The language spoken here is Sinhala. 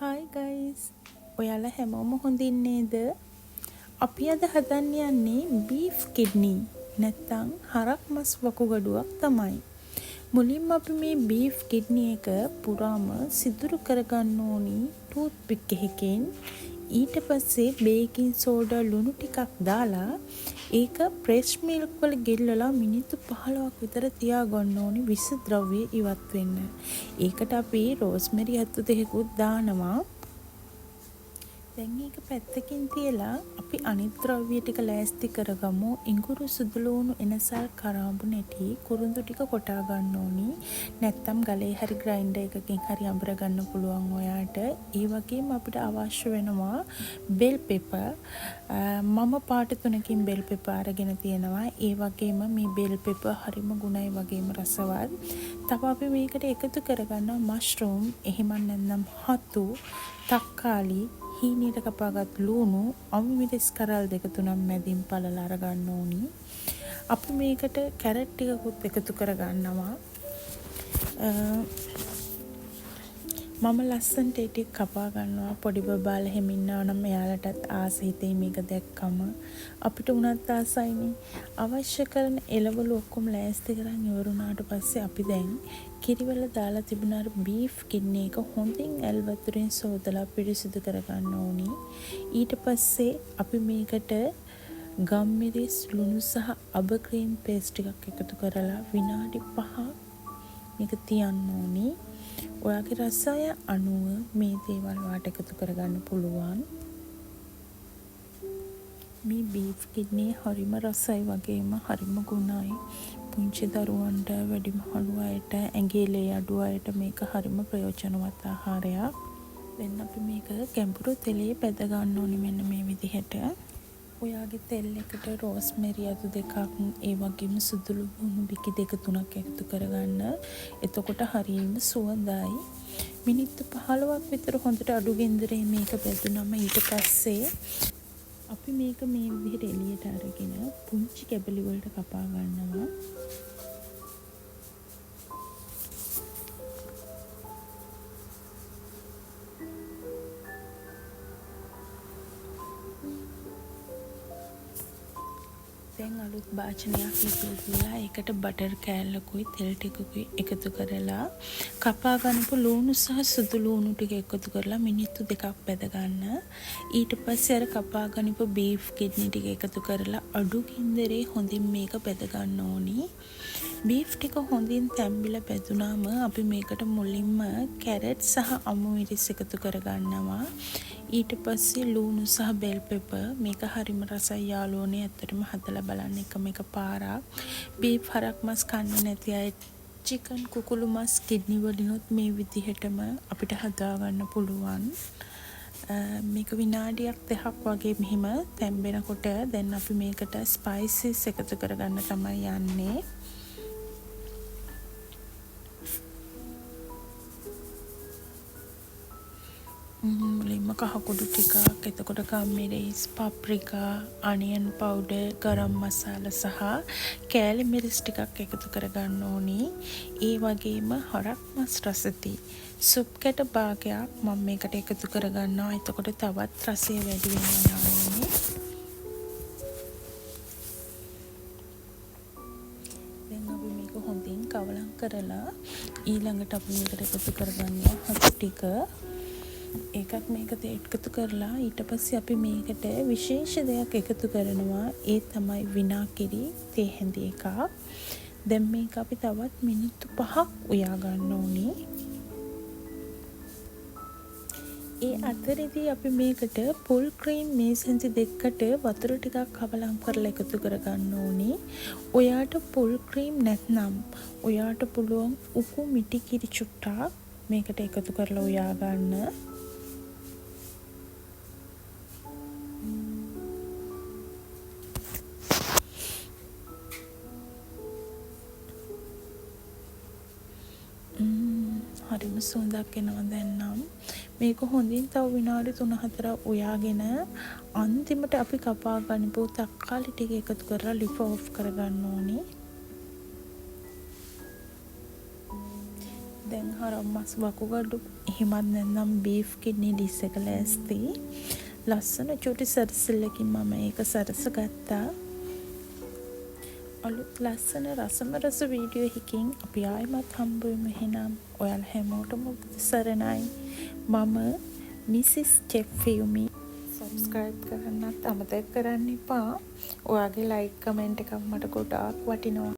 Hi guys. ඔයාලා හැමෝම හොඳින් නේද? අපි අද හදන්න යන්නේ beef kidney නැත්නම් හරක් මස් වකුගඩුවක් තමයි. මුලින්ම අපි මේ beef kidney එක පුරාම සිදුරු කරගන්න ඕනි toothpick එකකින්. ඊට පස්සේ baking soda ලුණු ටිකක් දාලා ඒක fresh milk වල ගෙල්ලලා මිනිත්තු 15ක් විතර තියාගන්න ඕනි විස ද්‍රව්‍ය ඉවත් වෙන්න. ඒකට අපි rosemary අතු දෙකකුත් දානවා. දැන් ඒක පැත්තකින් තියලා අපි අනිත් ද්‍රව්‍ය ටික ලෑස්ති කරගමු. ඉඟුරු සුදුලුණු එනසල් කරාඹු නැටි කුරුඳු ටික කොටා ගන්න ඕනි. නැත්තම් ගලේ හරි ග්‍රයින්ඩර් එකකින් හරි අඹර ගන්න පුළුවන් ඔයාට. ඒ වගේම අපිට අවශ්‍ය වෙනවා බෙල් පෙපර්. මම පාට 3කින් බෙල් පෙපර් අරගෙන තියෙනවා. ඒ වගේම මේ බෙල් පෙපර් හරිම ගුණයි වගේම රසවත්. තව අපි මේකට එකතු කරගන්නවා මෂ්රූම්, එහෙම නැත්නම් හතු, තක්කාලි, හීනීට කපාගත් ලුණු, අමිමිරිස් කරල් දෙක තුනක් මැදින් පළලා අරගන්න ඕනි. අපි මේකට කැරට් ටිකකුත් එකතු කරගන්නවා. මම ලස්සනට ටික කපා ගන්නවා. පොඩි බබාලා හැම ඉන්නවා නම් එයාලටත් ආස හිතේ මේක දැක්කම අපිට උනත් ආසයිනේ. අවශ්‍ය කරන එළවලු ඔක්කොම ලෑස්ති කරන් ඉවරුණාට පස්සේ අපි දැන් කිරිවල දාලා තිබුණ අර බීෆ් කිඩ්නි එක හොඳින් ඇල් වතුරෙන් සෝදලා පිරිසිදු කරගන්න ඕනි. ඊට පස්සේ අපි මේකට ගම්මිරිස්, ලුණු සහ අබ ක්‍රීම් පේස්ට් ටිකක් එකතු කරලා විනාඩි 5ක් මේක තියන්න ඕනි. ඔයාගේ රසය අනුව මේ දේවල් වාට එකතු කරගන්න පුළුවන්. මේ බීෆ් කිඩ්නි හරිම රසයි වගේම හරිම ගුණයි. පුංචි දරුවන්ට, වැඩිමහලු අයට, ඇඟේ ලේ අඩු අයට මේක හරිම ප්‍රයෝජනවත් ආහාරයක්. දැන් අපි මේක ගැඹුරු තෙලේ බෙද ගන්න ඕනේ මෙන්න මේ විදිහට. ඔයාගේ තෙල් එකට රෝස්මෙරි අතු දෙකක්, ඒ වගේම සුදුළු වුණු බිකි දෙක තුනක් එකතු කරගන්න. එතකොට හරියම සුවඳයි. මිනිත්තු 15ක් විතර හොඳට අඩු ගින්දරේ මේක බෙදුනම ඊට පස්සේ අපි මේක මේ විදිහට එළියට අරගෙන පුංචි කැබලි වලට කපා ගන්නවා. දැන් අලුත් භාජනයක් ඉදලා ඒකට බටර් කෑල්ලකුයි තෙල් ටිකකුයි එකතු කරලා කපා ගන්නපු ලුණු සහ සුදු ලුණු ටික එකතු කරලා මිනිත්තු 2ක් බෙද ගන්න. ඊට පස්සේ අර කපා ගන්නපු බීෆ් කිඩ්නි ටික එකතු කරලා අඩු ගින්දරේ හොඳින් මේක බෙද ගන්න ඕනි. බීෆ් ටික හොඳින් තැම්බිලා බෙදුනාම අපි මේකට මුලින්ම කැරට් සහ අමු මිරිස් එකතු කරගන්නවා. ඊට පස්සේ ලුණු සහ බෙල් පෙපර් මේක හරිම රසයි යාළුවනේ. ඇත්තටම හදලා බලන්න එක පාරක්. බීෆ් හරක් මස් කන්නේ නැති අය චිකන්, කුකුළු මස්, කිඩ්නි වලිනුත් මේ විදිහටම අපිට හදා ගන්න පුළුවන්. මේක විනාඩියක් 2ක් වගේ මෙහිම තැම්බෙනකොට දැන් අපි මේකට ස්පයිසස් එකතු කරගන්න තමයි යන්නේ. මුලින්ම කහකුඩු ටිකක්, එතකොට ගම්මිරිස්, පාප්‍රිකා, අනියන් පවුඩර්, ගරම් මසාලා සහ කෑලි මිරිස් ටිකක් එකතු කරගන්න ඕනි. ඒ වගේම හරක් මස් රසති සුප් කැට භාගයක් මම මේකට එකතු කරගන්නවා. එතකොට තවත් රසය වැඩි වෙනවා යාළුවනේ. දැන් අපි මේක හොඳින් කවලම් කරලා ඊළඟට අපි මේකට එකතු කරගන්නවා හතු ටික. ඒකත් මේකට එකතු කරලා ඊට පස්සේ අපි මේකට විශේෂ දෙයක් එකතු කරනවා. ඒ තමයි විනාකිරි තේ හැඳි එකක්. දැන් මේක අපි තවත් මිනිත්තු 5ක් උයා ගන්න ඕනි. ඒ අතරේදී අපි මේකට පුල් ක්‍රීම් මේස් හැඳි දෙකකට වතුර ටිකක් කවලම් කරලා එකතු කරගන්න ඕනි. ඔයාට පුල් ක්‍රීම් නැත්නම් ඔයාට පුළුවන් උකු මිටි කිරි චුට්ටක් මේකට එකතු කරලා උයා ගන්න. හරිම සුවඳක් එනවා. දැන් නම් මේක හොඳින් තව විනාඩි 3-4ක් උයාගෙන අන්තිමට අපි කපා ගන්නපු තක්කාලි ටික එකතු කරලා ලිප් ඔෆ් කරගන්න ඕනි. දැන් හරක් මස් වකුගඩු එහෙමත් නැත්නම් බීෆ් කිඩ්නි ඩිස් එක ලෑස්ති. ලස්සන චුටි සරසල්ලකින් මම ඒක සරස ගත්තා. අලුත් ලස්සන රස වීඩියෝ එකකින් අපි ආයෙමත් හම්බ වෙමු. එහෙනම් ඔයාලා හැමෝටම සරණයි. මම මිසිස් චෙෆ් ෆියුමි. සබ්ස්ක්‍රයිබ් කරන්නත් අමතක කරන්න එපා. ඔයාගේ ලයික් කමෙන්ට් එකක් මට ගොඩාක් වටිනවා.